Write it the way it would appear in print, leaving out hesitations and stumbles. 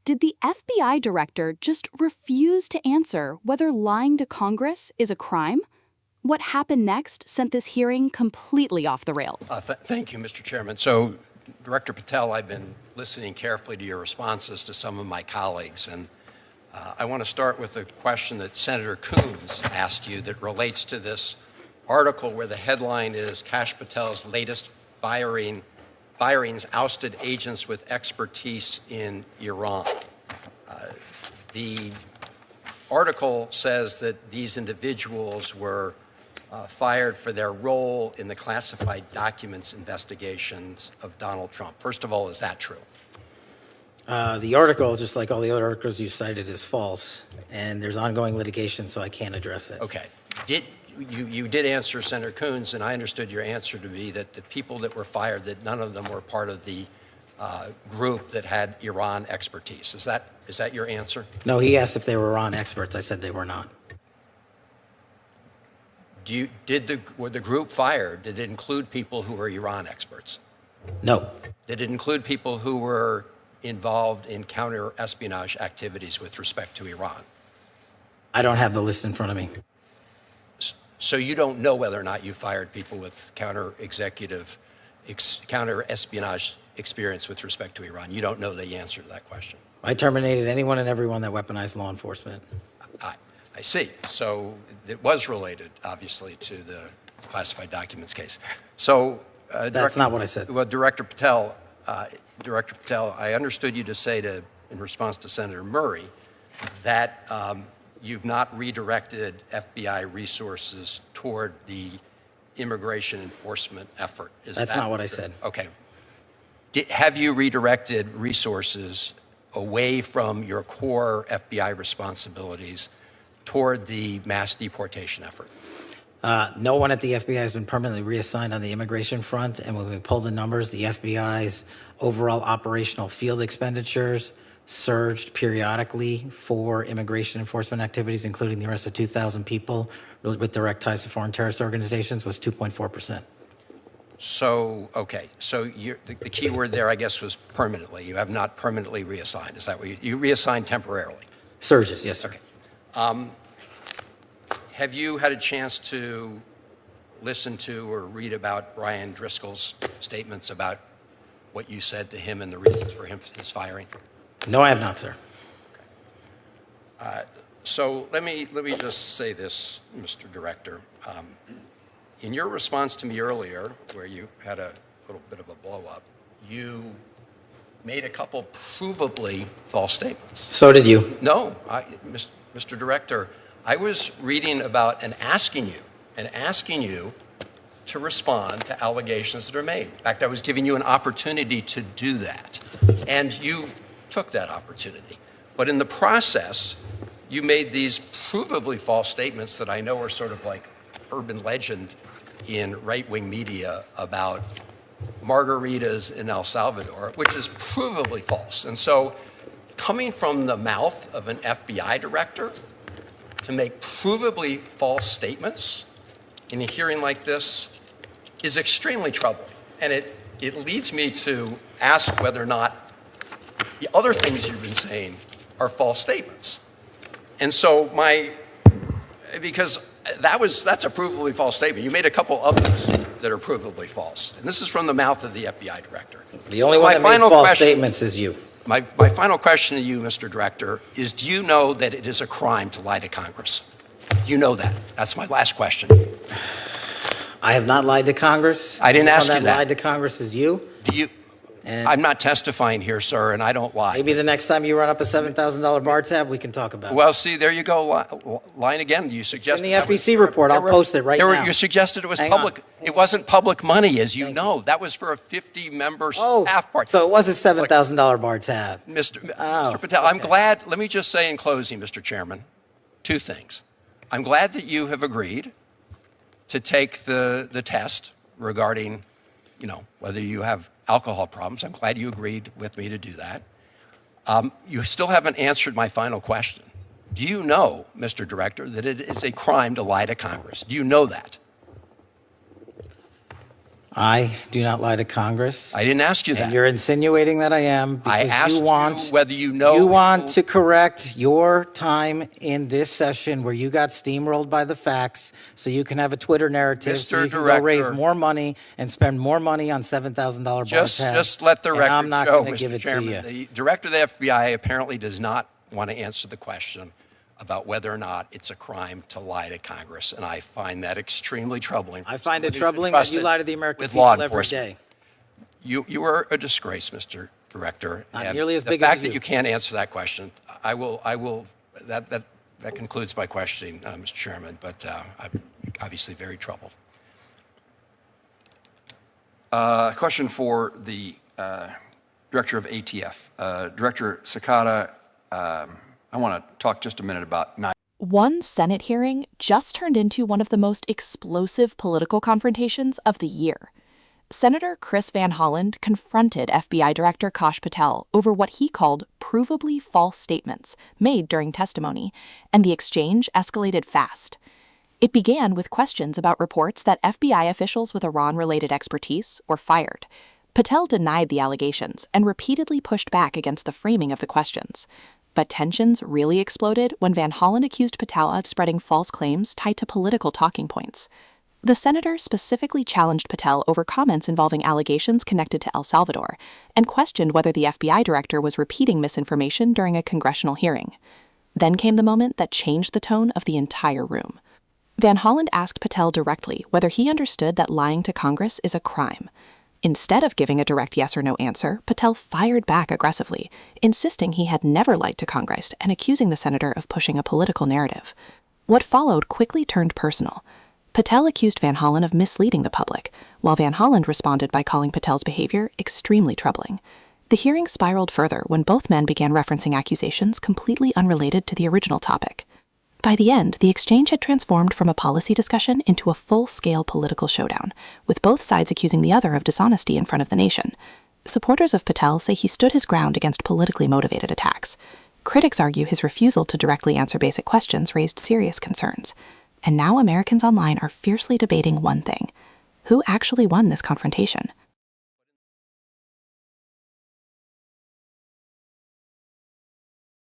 did the FBI director just refuse to answer whether lying to Congress is a crime? What happened next sent this hearing completely off the rails. Thank you, Mr. Chairman. So, Director Patel, I've been listening carefully to your responses to some of my colleagues, and I want to start with a question that Senator Coons asked you that relates to this article where the headline is Kash Patel's latest firings ousted agents with expertise in Iran. The article says that these individuals were fired for their role in the classified documents investigations of Donald Trump. First of all, is that true? The article, just like all the other articles you cited, is false, and there's ongoing litigation, so I can't address it. Okay. You did answer Senator Coons, and I understood your answer to be that the people that were fired, that none of them were part of the group that had Iran expertise. Is that your answer? No, he asked if they were Iran experts. I said they were not. Were the group fired? Did it include people who were Iran experts? No. Did it include people who were involved in counter-espionage activities with respect to Iran? I don't have the list in front of me. So you don't know whether or not you fired people with counter-espionage experience with respect to Iran. You don't know the answer to that question. I terminated anyone and everyone that weaponized law enforcement. I see. So it was related, obviously, to the classified documents case. So that's not what I said. Well, Director Patel, I understood you to say in response to Senator Murray that you've not redirected FBI resources toward the immigration enforcement effort. That's not what I said. Okay. Have you redirected resources away from your core FBI responsibilities toward the mass deportation effort? No one at the FBI has been permanently reassigned on the immigration front, and when we pull the numbers, the FBI's overall operational field expenditures surged periodically for immigration enforcement activities, including the arrest of 2,000 people with direct ties to foreign terrorist organizations, was 2.4%. So, okay. So the key word there, I guess, was permanently. You have not permanently reassigned. Is that what you reassigned temporarily? Surges, yes, sir. Okay. Have you had a chance to listen to or read about Brian Driscoll's statements about what you said to him and the reasons for his firing? No, I have not, sir. Okay. So let me just say this, Mr. Director. In your response to me earlier, where you had a little bit of a blow-up, you made a couple provably false statements. So did you. No, Mr. Director, I was reading about and asking you to respond to allegations that are made. In fact, I was giving you an opportunity to do that, and you took that opportunity. But in the process, you made these provably false statements that I know are sort of like urban legend in right-wing media about margaritas in El Salvador, which is provably false. And so coming from the mouth of an FBI director to make provably false statements in a hearing like this is extremely troubling. And it leads me to ask whether or not the other things you've been saying are false statements. And so because that's a provably false statement. You made a couple others that are provably false. And this is from the mouth of the FBI director. The only one that made false statements is you. My final question to you, Mr. Director, is do you know that it is a crime to lie to Congress? Do you know that? That's my last question. I have not lied to Congress. I didn't ask you that. The one that lied to Congress is you. I'm not testifying here, sir, and I don't lie. Maybe the next time you run up a $7,000 bar tab, we can talk about it. Well, see, there you go, lying again. You suggested in the FEC report. I'll post it right now. You suggested it was public. It wasn't public money, as you know. That was for a 50-member staff party. So it was a $7,000 bar tab. Mr. Patel, okay. I'm glad. Let me just say in closing, Mr. Chairman, two things. I'm glad that you have agreed to take the test regarding, whether you have alcohol problems. I'm glad you agreed with me to do that. You still haven't answered my final question. Do you know, Mr. Director, that it is a crime to lie to Congress? Do you know that? I do not lie to Congress. I didn't ask you that. And you're insinuating that I am because I asked you whether you know. You want to correct your time in this session where you got steamrolled by the facts so you can have a Twitter narrative so you can go raise more money and spend more money on $7,000 bar tabs. Just let the record I'm not show, going to give Mr. it Chairman, to you. the director of the FBI apparently does not want to answer the question about whether or not it's a crime to lie to Congress, and I find that extremely troubling. I find it troubling that you lie to the American people every day. You are a disgrace, Mr. Director. Not nearly as big as you. The fact that you can't answer that question, I will. That concludes my questioning, Mr. Chairman. But I'm obviously very troubled. Question for the Director of ATF, Director Sakata. I want to talk just a minute about One Senate hearing just turned into one of the most explosive political confrontations of the year. Senator Chris Van Hollen confronted FBI Director Kash Patel over what he called provably false statements made during testimony, and the exchange escalated fast. It began with questions about reports that FBI officials with Iran-related expertise were fired. Patel denied the allegations and repeatedly pushed back against the framing of the questions. But tensions really exploded when Van Hollen accused Patel of spreading false claims tied to political talking points. The senator specifically challenged Patel over comments involving allegations connected to El Salvador and questioned whether the FBI director was repeating misinformation during a congressional hearing. Then came the moment that changed the tone of the entire room. Van Hollen asked Patel directly whether he understood that lying to Congress is a crime. Instead of giving a direct yes or no answer, Patel fired back aggressively, insisting he had never lied to Congress and accusing the senator of pushing a political narrative. What followed quickly turned personal. Patel accused Van Hollen of misleading the public, while Van Hollen responded by calling Patel's behavior extremely troubling. The hearing spiraled further when both men began referencing accusations completely unrelated to the original topic. By the end, the exchange had transformed from a policy discussion into a full-scale political showdown, with both sides accusing the other of dishonesty in front of the nation. Supporters of Patel say he stood his ground against politically motivated attacks. Critics argue his refusal to directly answer basic questions raised serious concerns. And now Americans online are fiercely debating one thing: who actually won this confrontation?